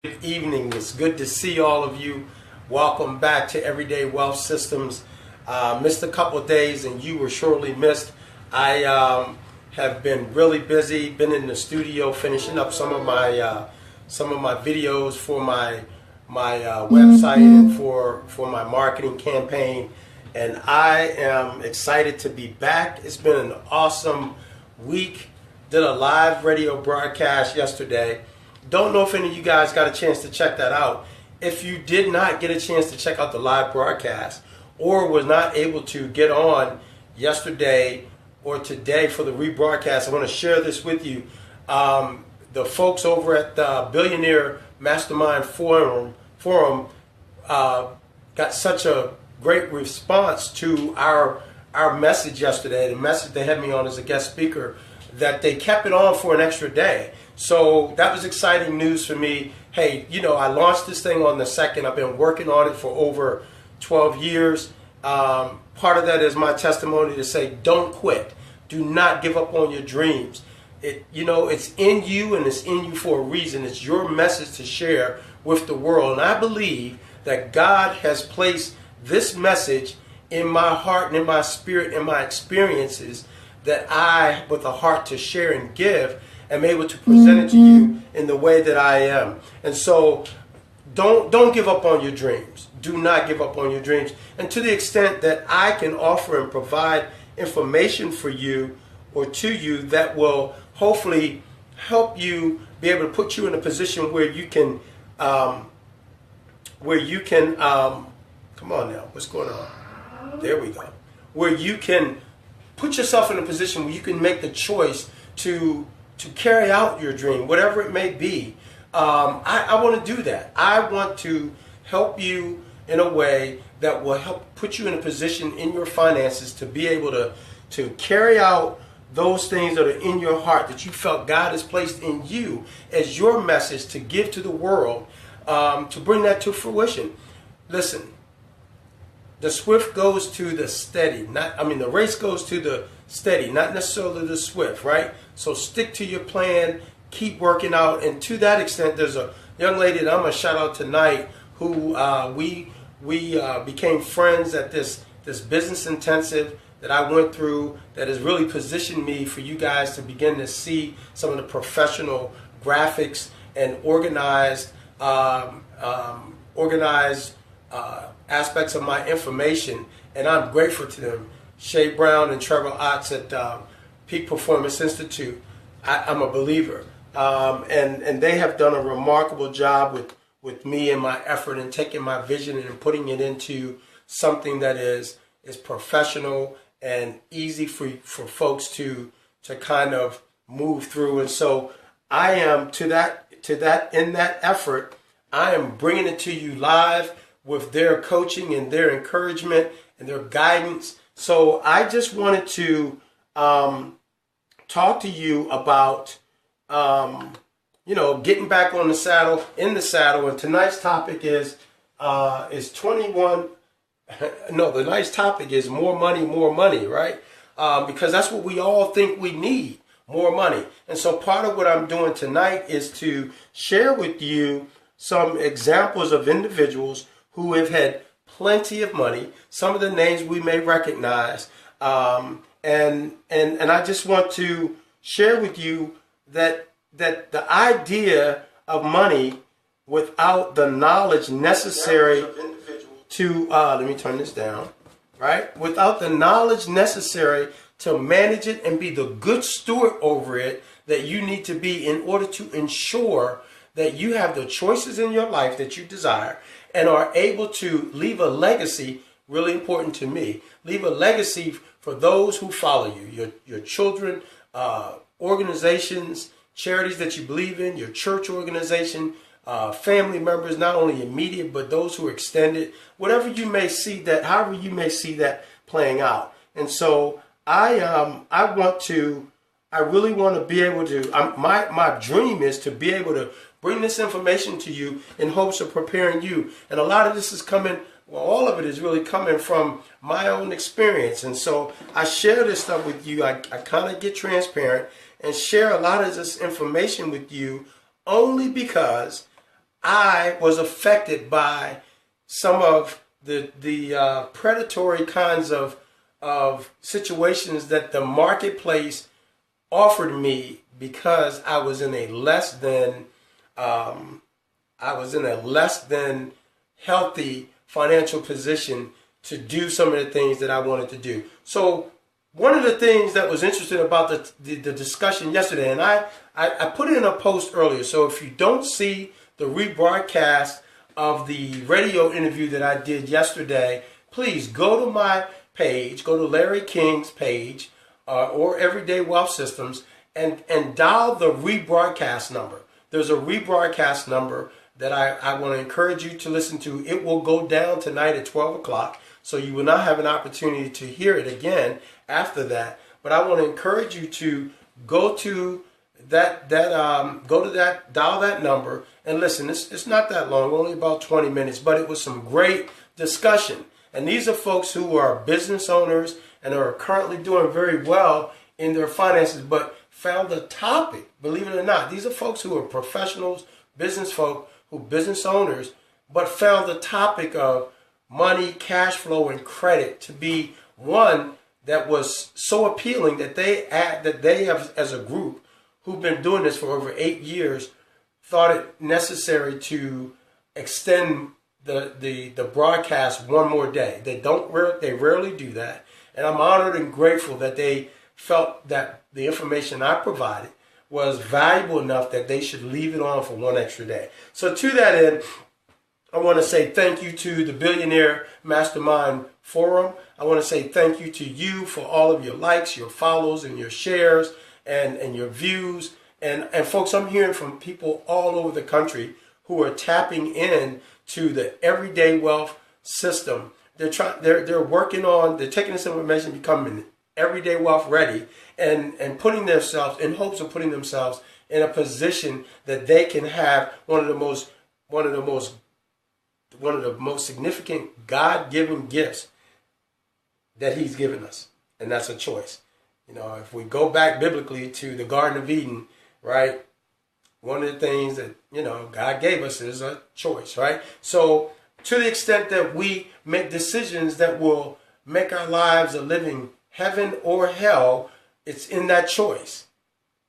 Good evening. It's good to see all of you. Welcome back to Everyday Wealth Systems. Missed a couple of days and you were surely missed. I have been really busy, been in the studio finishing up some of my videos for my website and for my marketing campaign. And I am excited to be back. It's been an awesome week. Did a live radio broadcast yesterday. Don't know if any of you guys got a chance to check that out. If you did not get a chance to check out the live broadcast or was not able to get on yesterday or today for the rebroadcast, I want to share this with you. The folks over at the Billionaire Mastermind Forum got such a great response to our message yesterday. The message they had me on as a guest speaker, that they kept it on for an extra day. So that was exciting news for me. Hey, I launched this thing on the 2nd. I've been working on it for over 12 years. Part of that is my testimony to say, don't quit. Do not give up on your dreams. It's in you and it's in you for a reason. It's your message to share with the world. And I believe that God has placed this message in my heart and in my spirit and my experiences that I, with a heart to share and give, am able to present it to you in the way that I am. And so don't give up on your dreams. Do not give up on your dreams. And to the extent that I can offer and provide information for you or to you that will hopefully help you be able to put you in a position where you can come on now, what's going on? There we go. Where you can put yourself in a position where you can make the choice to carry out your dream, whatever it may be. I want to do that. I want to help you in a way that will help put you in a position in your finances to be able to carry out those things that are in your heart that you felt God has placed in you as your message to give to the world, to bring that to fruition. Listen, the swift goes to the steady. The race goes to the steady, not necessarily the swift, right? So stick to your plan, keep working out. And to that extent, there's a young lady that I'm going to shout out tonight who we became friends at this business intensive that I went through that has really positioned me for you guys to begin to see some of the professional graphics and organized aspects of my information, and I'm grateful to them. Shay Brown and Trevor Otts at Peak Performance Institute. I'm a believer, and they have done a remarkable job with me and my effort in taking my vision and putting it into something that is professional and easy for folks to kind of move through. And so I am in that effort, I am bringing it to you live with their coaching and their encouragement and their guidance. So I just wanted to talk to you about, getting back on the saddle, And tonight's topic is 21. No, the nice topic is more money, right? Because that's what we all think we need, more money. And so part of what I'm doing tonight is to share with you some examples of individuals who have had plenty of money, some of the names we may recognize, and I just want to share with you that the idea of money without the knowledge necessary to let me turn this down, right? Without the knowledge necessary to manage it and be the good steward over it that you need to be in order to ensure that you have the choices in your life that you desire and are able to leave a legacy, really important to me, leave a legacy for those who follow you, your children, organizations, charities that you believe in, your church organization, family members, not only immediate, but those who are extended, however you may see that playing out. And so I really want to be able to, my dream is to be able to bring this information to you in hopes of preparing you. And a lot of this is all of it is really coming from my own experience. And so I share this stuff with you. I kind of get transparent and share a lot of this information with you only because I was affected by some of the predatory kinds of situations that the marketplace offered me because I was in a less than healthy financial position to do some of the things that I wanted to do. So one of the things that was interesting about the discussion yesterday, and I put it in a post earlier, so if you don't see the rebroadcast of the radio interview that I did yesterday, please go to my page, go to Larry King's page or Everyday Wealth Systems and dial the rebroadcast number. There's a rebroadcast number that I want to encourage you to listen to. It will go down tonight at 12 o'clock, so you will not have an opportunity to hear it again after that. But I want to encourage you to go to dial that number and listen. It's not that long, only about 20 minutes, but it was some great discussion. And these are folks who are business owners and are currently doing very well in their finances, but found the topic, believe it or not. These are folks who are professionals, business folk, business owners, but found the topic of money, cash flow, and credit to be one that was so appealing that they have, as a group who've been doing this for over 8 years, thought it necessary to extend the broadcast one more day. They rarely do that, and I'm honored and grateful that they felt that the information I provided was valuable enough that they should leave it on for one extra day. So to that end, I want to say thank you to the Billionaire Mastermind Forum. I want to say thank you to you for all of your likes, your follows, and your shares, and your views. And folks, I'm hearing from people all over the country who are tapping in to the Everyday Wealth system. They're working on, they're taking this information, becoming Everyday Wealth ready, and putting themselves, in hopes of putting themselves in a position that they can have one of the most significant God-given gifts that He's given us, and that's a choice. You know, if we go back biblically to the Garden of Eden, right? One of the things that, God gave us is a choice, right? So to the extent that we make decisions that will make our lives a living heaven or hell, it's in that choice.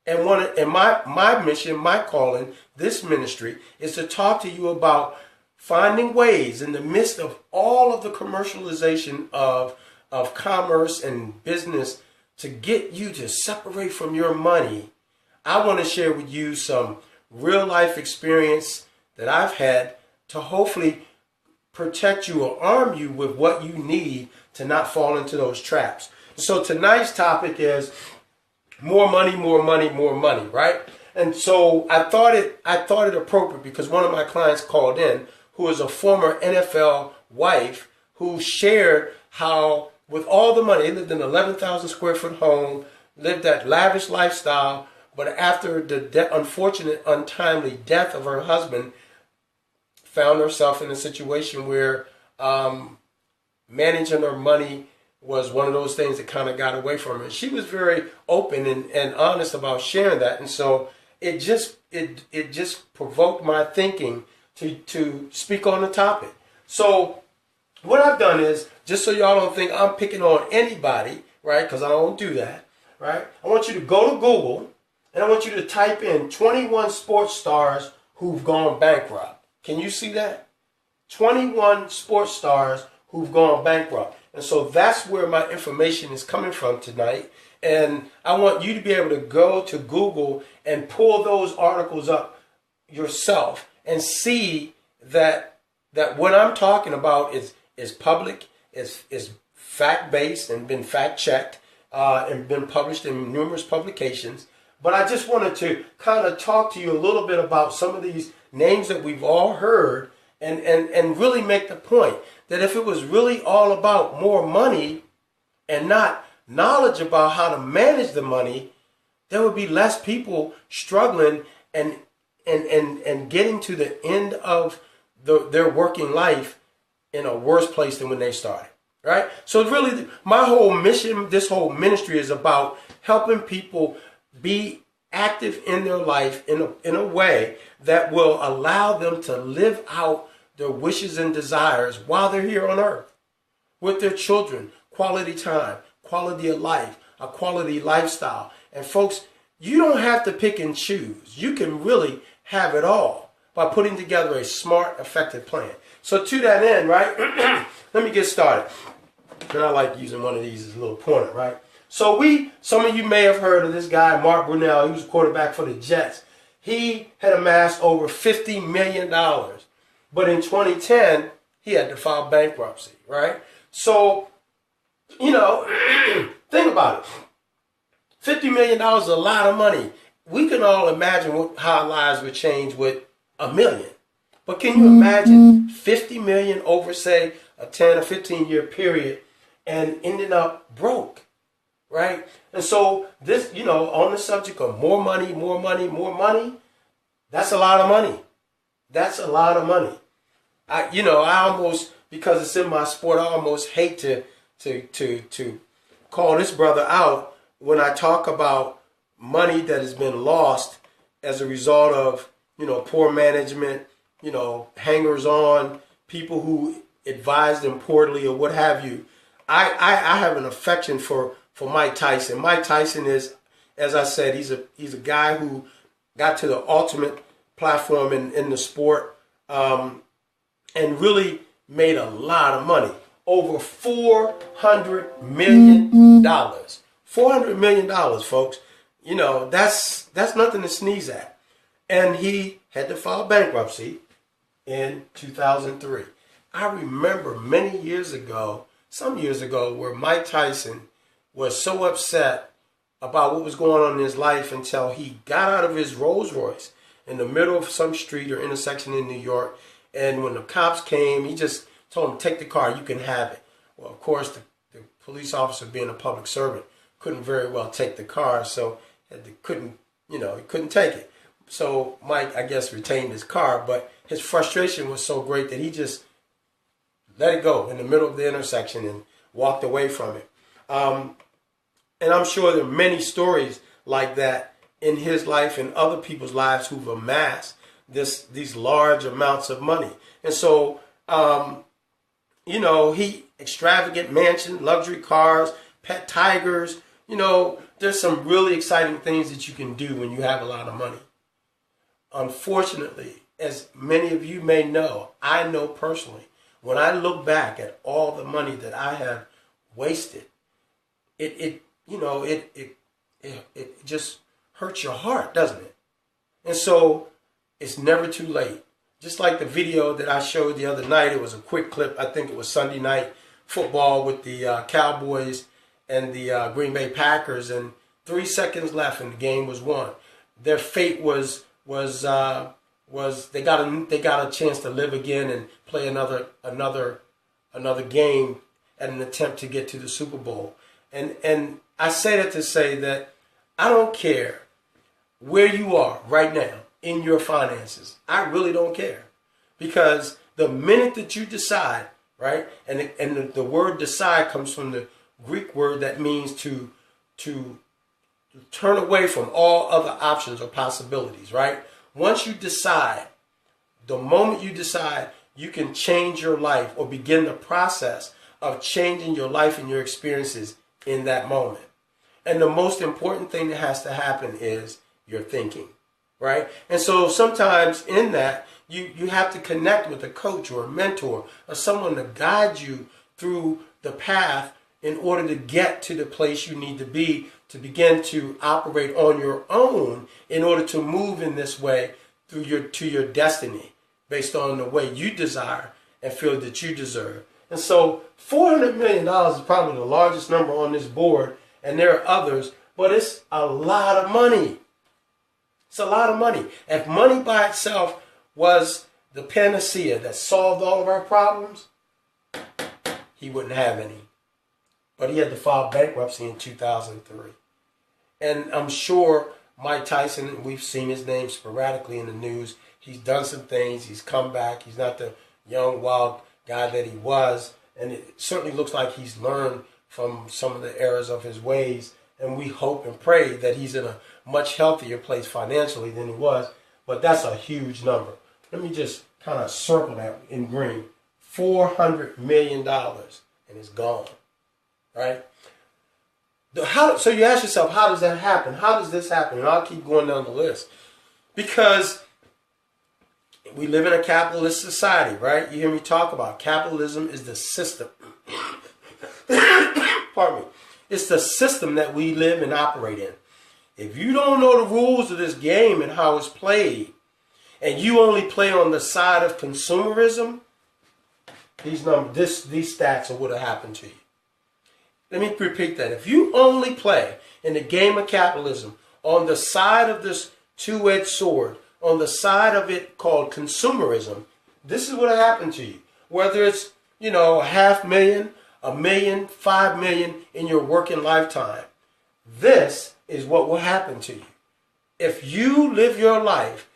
And my mission, my calling, this ministry is to talk to you about finding ways in the midst of all of the commercialization of commerce and business to get you to separate from your money. I want to share with you some real life experience that I've had to hopefully protect you or arm you with what you need to not fall into those traps. So tonight's topic is more money, more money, more money, right? And so I thought it appropriate because one of my clients called in who is a former NFL wife who shared how with all the money, they lived in an 11,000 square foot home, lived that lavish lifestyle, but after the unfortunate, untimely death of her husband, found herself in a situation where managing her money was one of those things that kind of got away from her. She was very open and honest about sharing that, and so it just provoked my thinking to speak on the topic. So what I've done is, just so y'all don't think I'm picking on anybody, right? Because I don't do that, right? I want you to go to Google and I want you to type in 21 sports stars who've gone bankrupt. Can you see that? 21 sports stars who've gone bankrupt. And so that's where my information is coming from tonight. And I want you to be able to go to Google and pull those articles up yourself and see that what I'm talking about is public, is fact-based and been fact-checked and been published in numerous publications. But I just wanted to kind of talk to you a little bit about some of these names that we've all heard and really make the point that if it was really all about more money and not knowledge about how to manage the money, there would be less people struggling and getting to the end of their working life in a worse place than when they started, right? So really, my whole mission, this whole ministry is about helping people be active in their life in a way that will allow them to live out their wishes and desires while they're here on earth with their children, quality time, quality of life, a quality lifestyle. And folks, you don't have to pick and choose. You can really have it all by putting together a smart, effective plan. So to that end, right, let me get started. And I like using one of these as a little pointer, right? So some of you may have heard of this guy, Mark Brunell. He was a quarterback for the Jets. He had amassed over $50 million. But in 2010, he had to file bankruptcy, right? So, think about it. $50 million is a lot of money. We can all imagine how our lives would change with $1 million. But can you imagine $50 million over, say, a 10 or 15 year period and ending up broke, right? And so this, on the subject of more money, that's a lot of money. That's a lot of money. I almost, because it's in my sport, I almost hate to call this brother out when I talk about money that has been lost as a result of, poor management, hangers on, people who advised him poorly or what have you. I have an affection for Mike Tyson. Mike Tyson is, as I said, he's a guy who got to the ultimate platform in the sport, and really made a lot of money. Over $400 million. $400 million, folks. That's nothing to sneeze at. And he had to file bankruptcy in 2003. I remember some years ago, where Mike Tyson was so upset about what was going on in his life until he got out of his Rolls Royce in the middle of some street or intersection in New York. And when the cops came, he just told him, take the car, you can have it. Well, of course, the police officer, being a public servant, couldn't very well take the car, so he couldn't take it. So Mike, I guess, retained his car, but his frustration was so great that he just let it go in the middle of the intersection and walked away from it. And I'm sure there are many stories like that in his life and other people's lives who've amassed these large amounts of money. And so, he extravagant mansion, luxury cars, pet tigers. There's some really exciting things that you can do when you have a lot of money. Unfortunately, as many of you may know, I know personally, when I look back at all the money that I have wasted, it just hurts your heart, doesn't it? And so it's never too late. Just like the video that I showed the other night, it was a quick clip. I think it was Sunday night football with the Cowboys and the Green Bay Packers, and 3 seconds left and the game was won. Their fate was they got a chance to live again and play another game at an attempt to get to the Super Bowl. And I say that to say that I don't care where you are right now in your finances. I really don't care, because the minute that you decide, right, and the word decide comes from the Greek word that means to turn away from all other options or possibilities, right? Once you decide, the moment you decide, you can change your life or begin the process of changing your life and your experiences in that moment. And the most important thing that has to happen is your thinking, right? And so sometimes in that, you have to connect with a coach or a mentor or someone to guide you through the path in order to get to the place you need to be to begin to operate on your own in order to move in this way to your destiny based on the way you desire and feel that you deserve. And so $400 million is probably the largest number on this board, and there are others, but it's a lot of money. It's a lot of money. If money by itself was the panacea that solved all of our problems, he wouldn't have any. But he had to file bankruptcy in 2003. And I'm sure Mike Tyson, we've seen his name sporadically in the news. He's done some things. He's come back. He's not the young, wild guy that he was. And it certainly looks like he's learned from some of the errors of his ways and we hope and pray that he's in a much healthier place financially than he was. But that's a huge number. Let me just kind of circle that in green. $400 million, and it's gone, right? So you ask yourself, how does that happen? How does this happen? And I'll keep going down the list. Because we live in a capitalist society, right? You hear me talk about capitalism is the system. Pardon me. It's the system that we live and operate in. If you don't know the rules of this game and how it's played, and you only play on the side of consumerism, these stats are what have happened to you. Let me repeat that. If you only play in the game of capitalism on the side of this two-edged sword, on the side of it called consumerism, this is what will happen to you. Whether it's, $500,000, $1 million, $5 million in your working lifetime, this is what will happen to you. If you live your life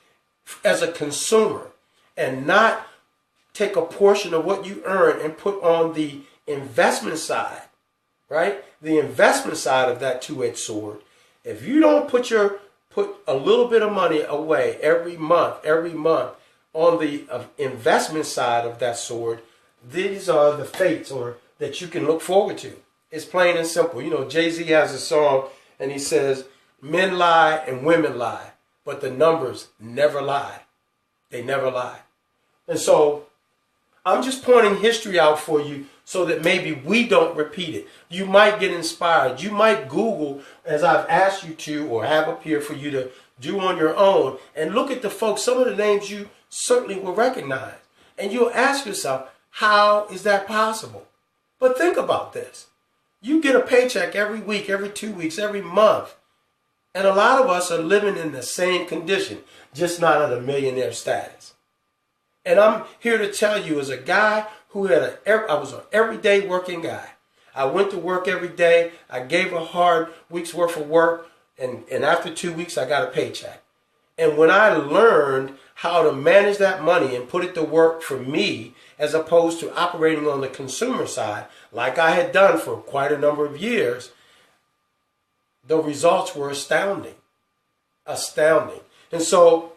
as a consumer and not take a portion of what you earn and put on the investment side, right? The investment side of that two-edged sword, if you don't put a little bit of money away every month on the investment side of that sword, these are the fates that you can look forward to. It's plain and simple. Jay-Z has a song and he says, men lie and women lie, but the numbers never lie. They never lie. And so I'm just pointing history out for you so that maybe we don't repeat it. You might get inspired. You might Google, as I've asked you to or have up here for you to do on your own, and look at the folks, some of the names you certainly will recognize. And you'll ask yourself, how is that possible? But think about this. You get a paycheck every week, every 2 weeks, every month. And a lot of us are living in the same condition, just not at a millionaire status. And I'm here to tell you, as a guy who I was an everyday working guy. I went to work every day. I gave a hard week's worth of work. And after 2 weeks, I got a paycheck. And when I learned how to manage that money and put it to work for me, as opposed to operating on the consumer side, like I had done for quite a number of years, the results were astounding. Astounding. And so,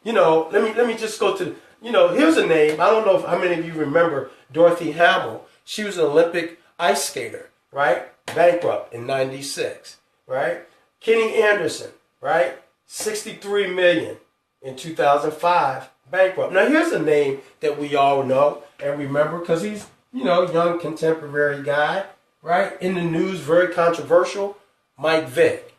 let me just go to, here's a name. I don't know how many of you remember Dorothy Hamill. She was an Olympic ice skater, right? Bankrupt in '96, right? Kenny Anderson, right? $63 million in 2005, bankrupt. Now here's a name that we all know and remember because he's, young contemporary guy, right? In the news, very controversial. Mike Vick.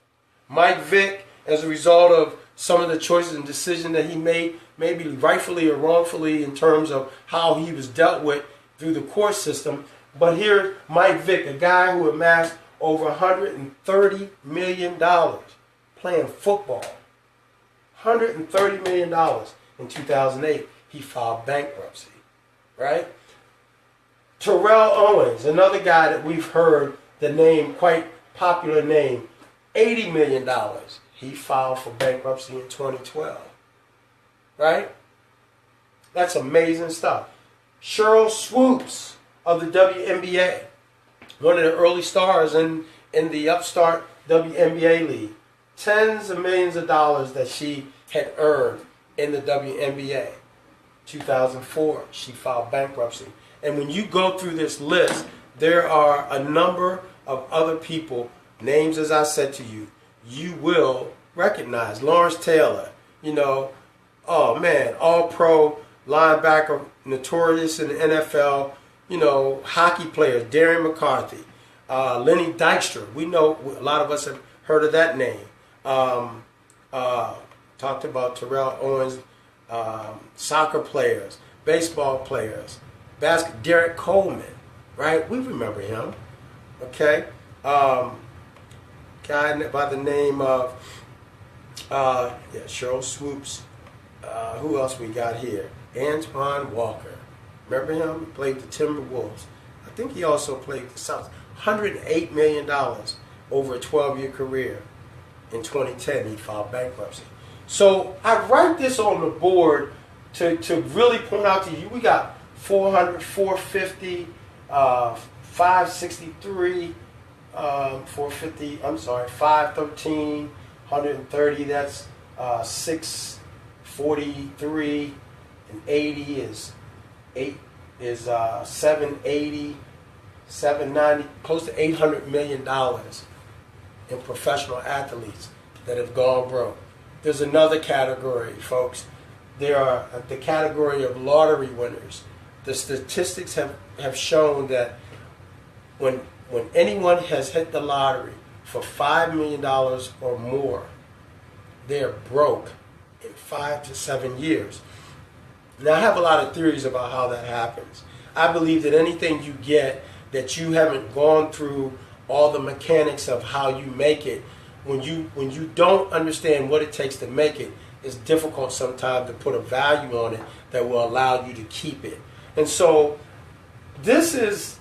Mike Vick, as a result of some of the choices and decisions that he made, maybe rightfully or wrongfully in terms of how he was dealt with through the court system. But here, Mike Vick, a guy who amassed over $130 million playing football. $130 million in 2008. He filed bankruptcy, right? Terrell Owens, another guy that we've heard the name, quite popular name, $80 million. He filed for bankruptcy in 2012, right? That's amazing stuff. Sheryl Swoops of the WNBA, one of the early stars in the upstart WNBA league. Tens of millions of dollars that she had earned in the WNBA. 2004, she filed bankruptcy. And when you go through this list, there are a number of other people, names as I said to you, you will recognize. Lawrence Taylor, all-pro linebacker, notorious in the NFL, hockey players, Darren McCarthy, Lenny Dykstra. We know, a lot of us have heard of that name. Talked about Terrell Owens, soccer players, baseball players, Derek Coleman, right? We remember him, okay? Guy by the name of, Sheryl Swoops. Who else we got here? Antoine Walker. Remember him? He played the Timberwolves. I think he also played the South. $108 million over a 12-year career. In 2010, he filed bankruptcy. So I write this on the board to really point out to you, we got 400, 450, 563, 450, I'm sorry, 513, 130, that's 643, and 80 is 780, 790, close to $800 million in professional athletes that have gone broke. There's another category, folks. There are the category of lottery winners. The statistics have shown that when anyone has hit the lottery for $5 million or more, they're broke in 5 to 7 years. Now, I have a lot of theories about how that happens. I believe that anything you get that you haven't gone through all the mechanics of how you make it, when you don't understand what it takes to make it, it's difficult sometimes to put a value on it that will allow you to keep it. And so this is,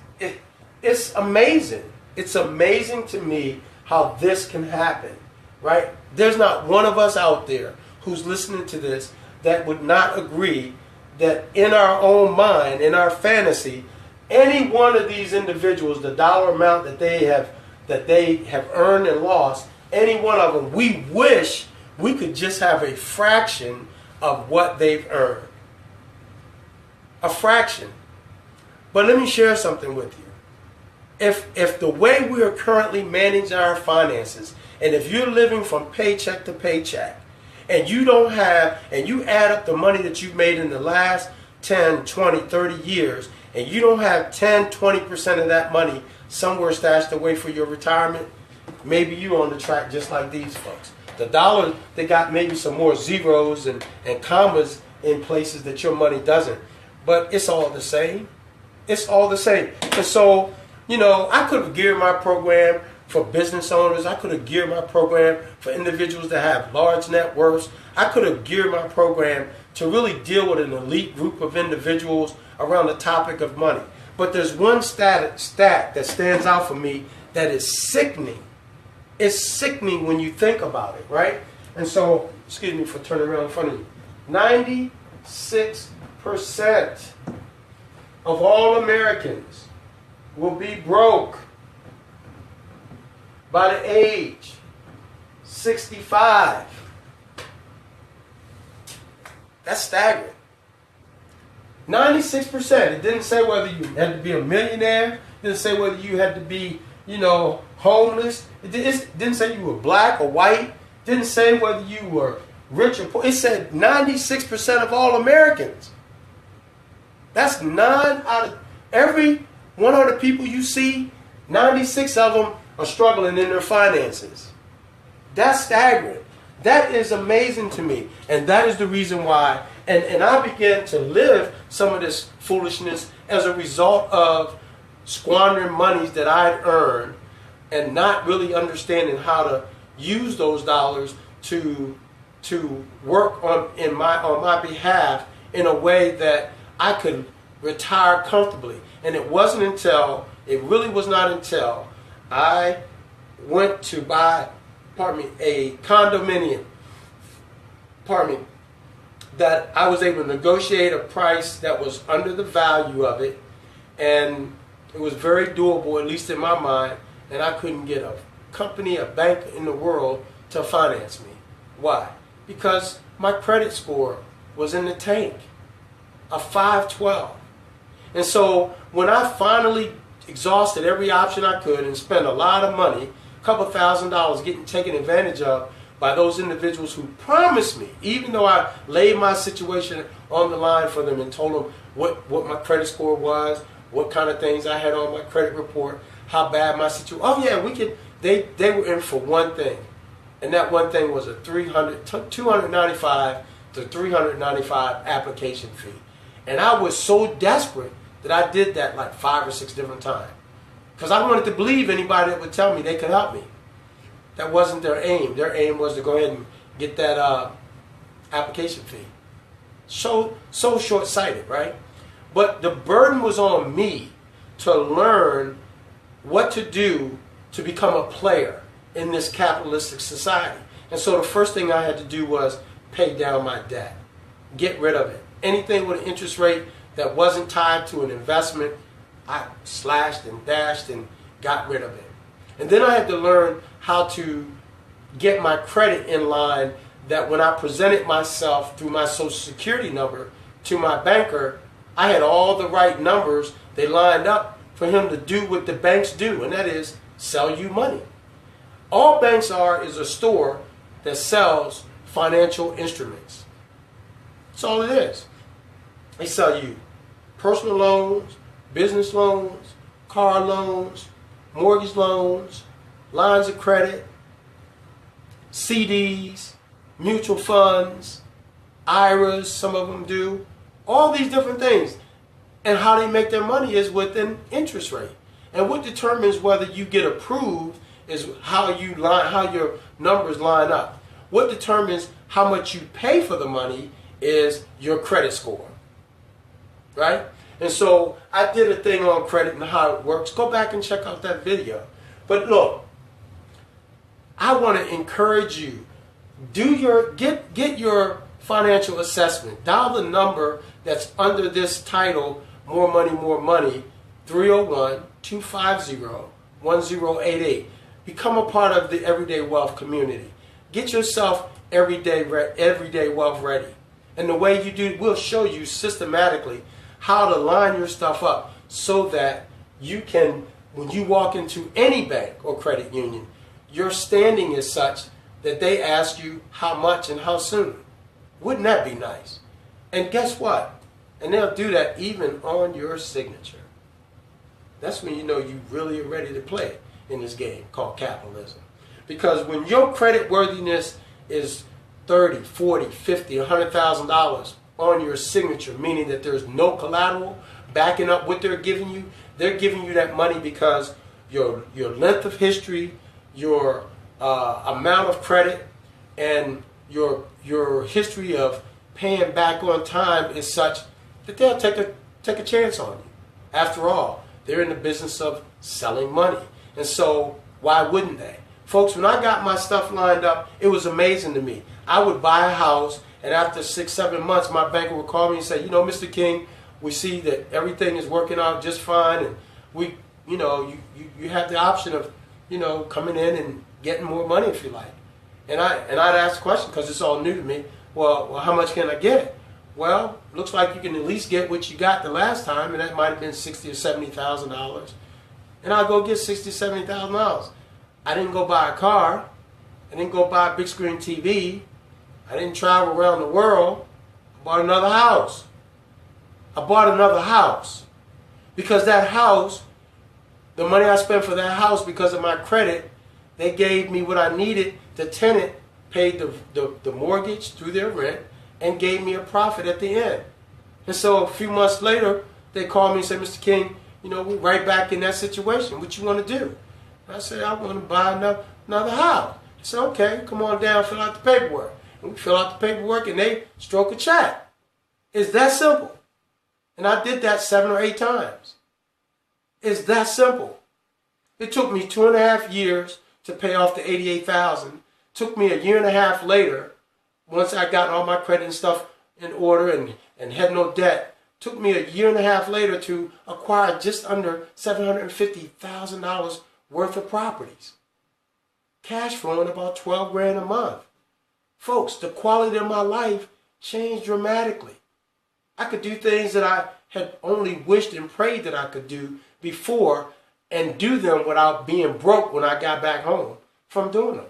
it's amazing. It's amazing to me how this can happen, right? There's not one of us out there who's listening to this that would not agree that in our own mind, in our fantasy, any one of these individuals, the dollar amount that they have earned and lost, any one of them, we wish we could just have a fraction of what they've earned. A fraction. But let me share something with you. If the way we are currently managing our finances, and if you're living from paycheck to paycheck, and you don't have, and you add up the money that you've made in the last 10, 20, 30 years, and you don't have 10, 20% of that money somewhere stashed away for your retirement, maybe you're on the track just like these folks. The dollar, they got maybe some more zeros and commas in places that your money doesn't. But it's all the same. It's all the same. And so, I could have geared my program for business owners. I could have geared my program for individuals that have large net worths. I could have geared my program to really deal with an elite group of individuals around the topic of money. But there's one stat that stands out for me that is sickening. It's sickening when you think about it, right? And so, excuse me for turning around in front of you. 96% of all Americans will be broke by the age 65. That's staggering. 96%. It didn't say whether you had to be a millionaire. It didn't say whether you had to be, homeless. It didn't say you were black or white. It didn't say whether you were rich or poor. It said 96% of all Americans. That's 9 out of every 100 people you see, 96 of them are struggling in their finances. That's staggering. That is amazing to me. And that is the reason why. And I began to live some of this foolishness as a result of squandering monies that I'd earned and not really understanding how to use those dollars to work on my behalf in a way that I could retire comfortably. And it really was not until I went to buy, a condominium, that I was able to negotiate a price that was under the value of it, and it was very doable, at least in my mind, and I couldn't get a company, a bank in the world to finance me. Why? Because my credit score was in the tank, a 512. And so when I finally exhausted every option I could and spent a lot of money, a couple $1,000 getting taken advantage of by those individuals who promised me, even though I laid my situation on the line for them and told them what my credit score was, what kind of things I had on my credit report, how bad my situation. Oh yeah, they were in for one thing, and that one thing was a $295 to $395 application fee. And I was so desperate that I did that like 5 or 6 different times. Because I wanted to believe anybody that would tell me they could help me. That wasn't their aim. Their aim was to go ahead and get that application fee. So short-sighted, right? But the burden was on me to learn what to do to become a player in this capitalistic society. And so the first thing I had to do was pay down my debt. Get rid of it. Anything with an interest rate that wasn't tied to an investment, I slashed and dashed and got rid of it. And then I had to learn how to get my credit in line, that when I presented myself through my social security number to my banker, I had all the right numbers. They lined up for him to do what the banks do, and that is sell you money. All banks are is a store that sells financial instruments. That's all it is. They sell you personal loans, business loans, car loans, mortgage loans, lines of credit, CDs, mutual funds, IRAs, some of them do, all these different things. And how they make their money is with an interest rate. And what determines whether you get approved is how your numbers line up. What determines how much you pay for the money is your credit score, right? And so I did a thing on credit and how it works. Go back and check out that video. But look, I want to encourage you, get your financial assessment. Dial the number that's under this title, More Money, 301-250-1088. Become a part of the Everyday Wealth community. Get yourself everyday wealth ready. And the way you do, we'll show you systematically how to line your stuff up so that you can, when you walk into any bank or credit union, your standing is such that they ask you how much and how soon. Wouldn't that be nice? And guess what? And they'll do that even on your signature. That's when you know you really are ready to play in this game called capitalism. Because when your credit worthiness is $30, $40, $50, $100,000 on your signature, meaning that there's no collateral backing up what they're giving you that money because your length of history, your amount of credit, and your history of paying back on time is such that they'll take a chance on you. After all, they're in the business of selling money. And so why wouldn't they? Folks, when I got my stuff lined up, it was amazing to me. I would buy a house, and after 6-7 months, my banker would call me and say, you know, Mr. King, we see that everything is working out just fine, and you have the option of, coming in and getting more money if you like. And I'd ask the question, because it's all new to me, well, how much can I get? Well, looks like you can at least get what you got the last time, and that might have been $60,000 or $70,000. And I'll go get $60,000 or $70,000. I didn't go buy a car. I didn't go buy a big screen TV. I didn't travel around the world. I bought another house. Because that house, the money I spent for that house because of my credit, they gave me what I needed. The tenant paid the mortgage through their rent and gave me a profit at the end. And so a few months later, they called me and said, Mr. King, we're right back in that situation. What you want to do? And I said, I want to buy another house. He said, okay, come on down, fill out the paperwork. And we fill out the paperwork and they stroke a check. It's that simple. And I did that 7 or 8 times. It's that simple. It took me 2.5 years to pay off the $88,000. Took me a year and a half later, once I got all my credit and stuff in order and had no debt, took me a year and a half later to acquire just under $750,000 worth of properties. Cash flowing about $12,000 a month. Folks, the quality of my life changed dramatically. I could do things that I had only wished and prayed that I could do before and do them without being broke when I got back home from doing them.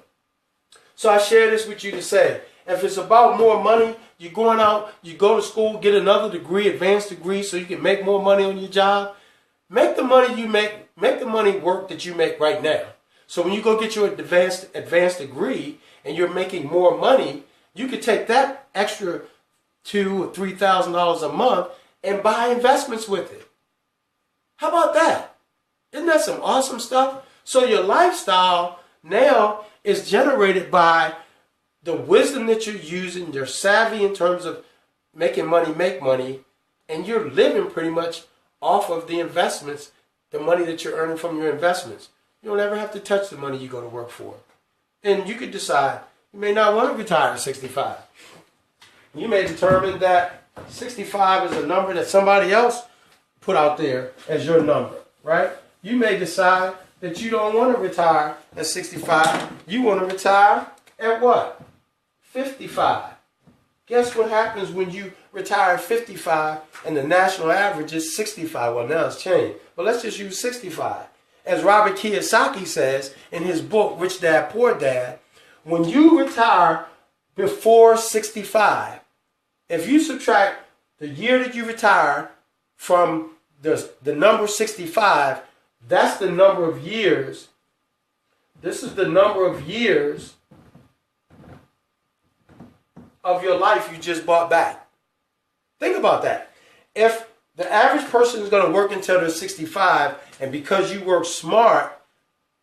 So I share this with you to say, if it's about more money, you're going out, you go to school, get another degree, advanced degree, so you can make more money on your job. Make the money you make the money work that you make right now. So when you go get your advanced degree and you're making more money, you could take that extra $2,000 or $3,000 a month and buy investments with it. How about that? Isn't that some awesome stuff? So your lifestyle now is generated by the wisdom that you're using. You're savvy in terms of making money, make money, and you're living pretty much off of the investments, the money that you're earning from your investments. You don't ever have to touch the money you go to work for. And you could decide, you may not want to retire at 65. You may determine that 65 is a number that somebody else put out there as your number, right? You may decide that you don't want to retire at 65. You want to retire at what? 55. Guess what happens when you retire at 55 and the national average is 65? Well, now it's changed. But let's just use 65. As Robert Kiyosaki says in his book, Rich Dad, Poor Dad, when you retire before 65, if you subtract the year that you retire from the number 65, that's the number of years. This is the number of years of your life you just bought back. Think about that. If the average person is going to work until they're 65, and because you work smart,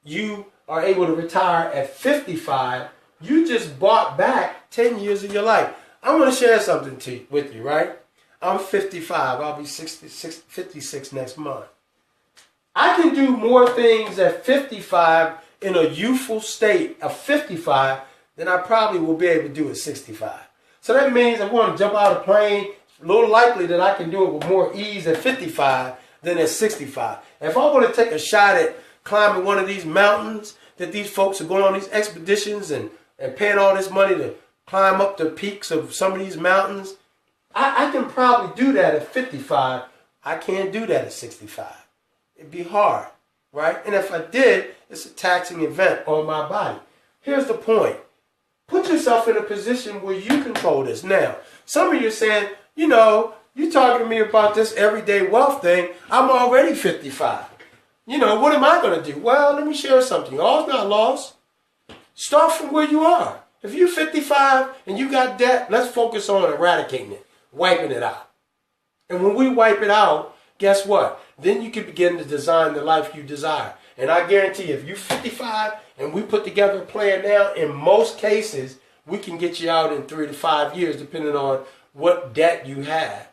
you are able to retire at 55, you just bought back 10 years of your life. I'm going to share something with you, right? I'm 55. I'll be 56 next month. I can do more things at 55 in a youthful state of 55 than I probably will be able to do at 65. So that means if I want to jump out of a plane, it's a little likely that I can do it with more ease at 55 than at 65. If I want to take a shot at climbing one of these mountains that these folks are going on these expeditions and paying all this money to climb up the peaks of some of these mountains, I can probably do that at 55. I can't do that at 65. It'd be hard, right? And if I did, it's a taxing event on my body. Here's the point. Put yourself in a position where you control this. Now, some of you are saying, you know, you're talking to me about this everyday wealth thing. I'm already 55. You know, what am I going to do? Well, let me share something. All's not lost. Start from where you are. If you're 55 and you got debt, let's focus on eradicating it, wiping it out. And when we wipe it out, guess what? Then you can begin to design the life you desire. And I guarantee you, if you're 55 and we put together a plan now, in most cases, we can get you out in 3 to 5 years, depending on what debt you have.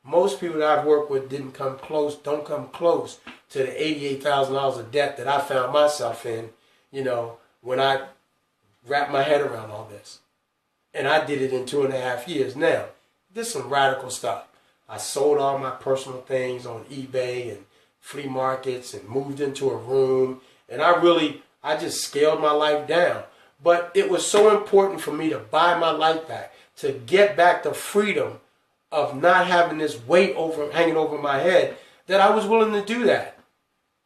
Most people that I've worked with don't come close to the $88,000 of debt that I found myself in, you know, when I wrapped my head around all this. And I did it in 2.5 years. Now, this is some radical stuff. I sold all my personal things on eBay and flea markets and moved into a room. And I just scaled my life down. But it was so important for me to buy my life back, to get back the freedom of not having this weight hanging over my head, that I was willing to do that.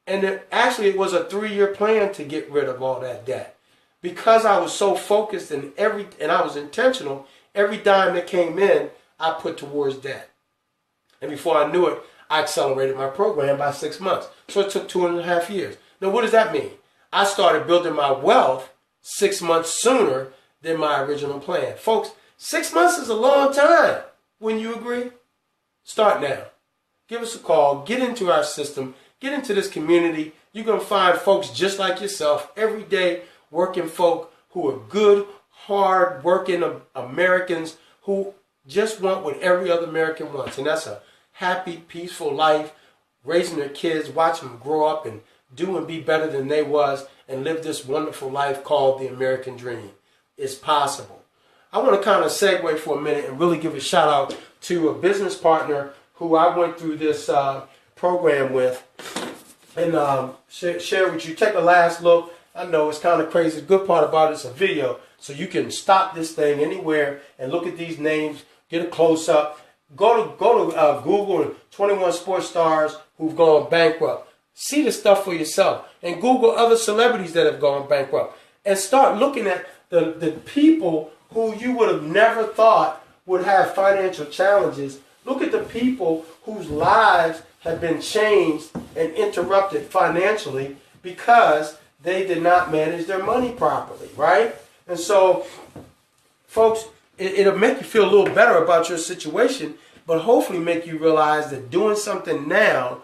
And it was a 3-year plan to get rid of all that debt. Because I was so focused and I was intentional, every dime that came in, I put towards debt. And before I knew it, I accelerated my program by 6 months. So it took 2.5 years. Now, what does that mean? I started building my wealth 6 months sooner than my original plan. Folks, 6 months is a long time. Wouldn't you agree? Start now. Give us a call. Get into our system. Get into this community. You're going to find folks just like yourself, everyday working folk who are good, hard working Americans who just want what every other American wants. And that's a happy, peaceful life, raising their kids, watching them grow up and do and be better than they was, and live this wonderful life called the American dream. It's possible. I want to kind of segue for a minute and really give a shout out to a business partner who I went through this program with, and share with you. Take a last look. I know it's kind of crazy. The good part about it's a video, so you can stop this thing anywhere and look at these names, get a close up. Go to Google and 21 sports stars who've gone bankrupt. See the stuff for yourself, and Google other celebrities that have gone bankrupt, and start looking at the people who you would have never thought would have financial challenges. Look at the people whose lives have been changed and interrupted financially because they did not manage their money properly, right? And so, folks, it'll make you feel a little better about your situation, but hopefully make you realize that doing something now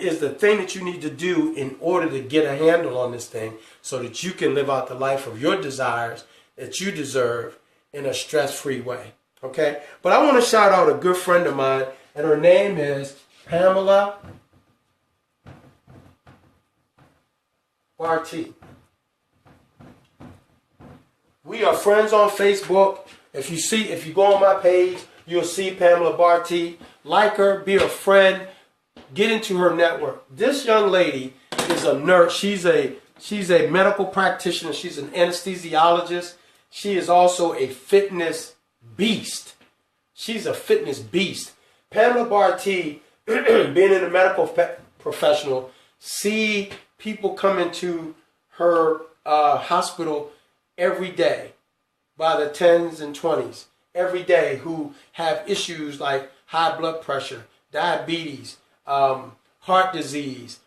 is the thing that you need to do in order to get a handle on this thing so that you can live out the life of your desires that you deserve in a stress-free way, okay? But I want to shout out a good friend of mine, and her name is Pamela Barti. We are friends on Facebook. If you go on my page, you'll see Pamela Barti. Like her, be a friend, get into her network. This young lady is a nurse. She's a medical practitioner. She's an anesthesiologist. She is also a fitness beast. She's a fitness beast. Pamela Barti, being in the medical professional, see people come into her hospital every day by the 10s and 20s, every day, who have issues like high blood pressure, diabetes, heart disease,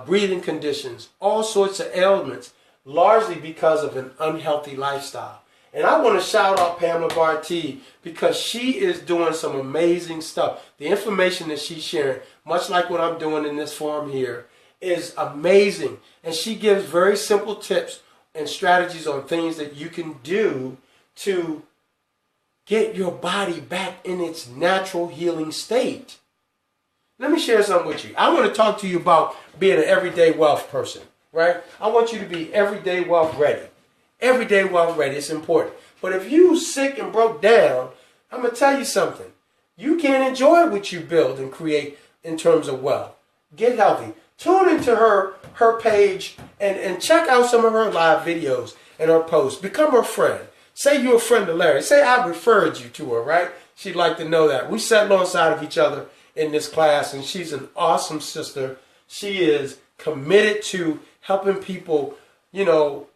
breathing conditions, all sorts of ailments, largely because of an unhealthy lifestyle. And I want to shout out Pamela Barti because she is doing some amazing stuff. The information that she's sharing, much like what I'm doing in this forum here, is amazing. And she gives very simple tips and strategies on things that you can do to get your body back in its natural healing state. Let me share something with you. I want to talk to you about being an everyday wealth person, right? I want you to be everyday wealth ready. Everyday wealth ready. It's important. But if you sick and broke down, I'm going to tell you something. You can't enjoy what you build and create in terms of wealth. Get healthy. Tune into her page and check out some of her live videos and her posts. Become her friend. Say you're a friend of Larry. Say I referred you to her, right? She'd like to know that. We sat alongside of each other in this class, and she's an awesome sister. She is committed to helping people,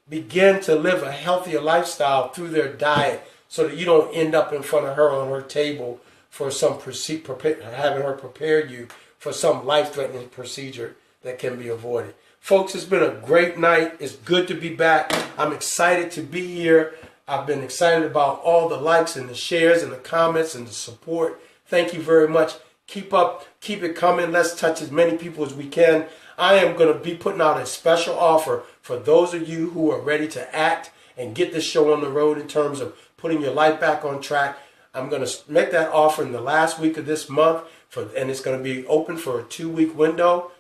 begin to live a healthier lifestyle through their diet, so that you don't end up in front of her on her table for some having her prepare you for some life-threatening procedure that can be avoided. Folks, it's been a great night. It's good to be back. I'm excited to be here. I've been excited about all the likes and the shares and the comments and the support. Thank you very much. Keep it coming. Let's touch as many people as we can. I am going to be putting out a special offer for those of you who are ready to act and get this show on the road in terms of putting your life back on track. I'm going to make that offer in the last week of this month, and it's going to be open for a 2-week window.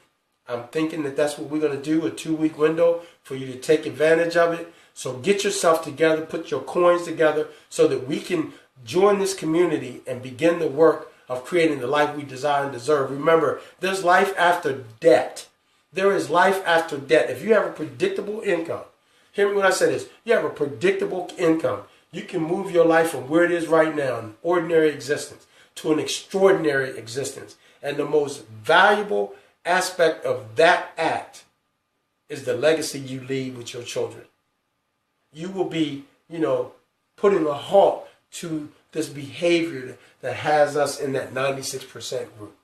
I'm thinking that that's what we're going to do, a 2-week window for you to take advantage of it. So get yourself together, put your coins together so that we can join this community and begin the work of creating the life we desire and deserve. Remember, there's life after debt. There is life after debt. If you have a predictable income, hear me when I say this, you have a predictable income, you can move your life from where it is right now, an ordinary existence, to an extraordinary existence. And the most valuable aspect of that act is the legacy you leave with your children. You will be, putting a halt to this behavior that has us in that 96% group.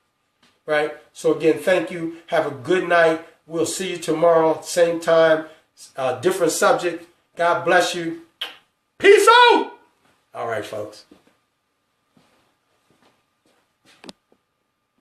Right? So again, thank you. Have a good night. We'll see you tomorrow, same time, different subject. God bless you. Peace out. All right, folks.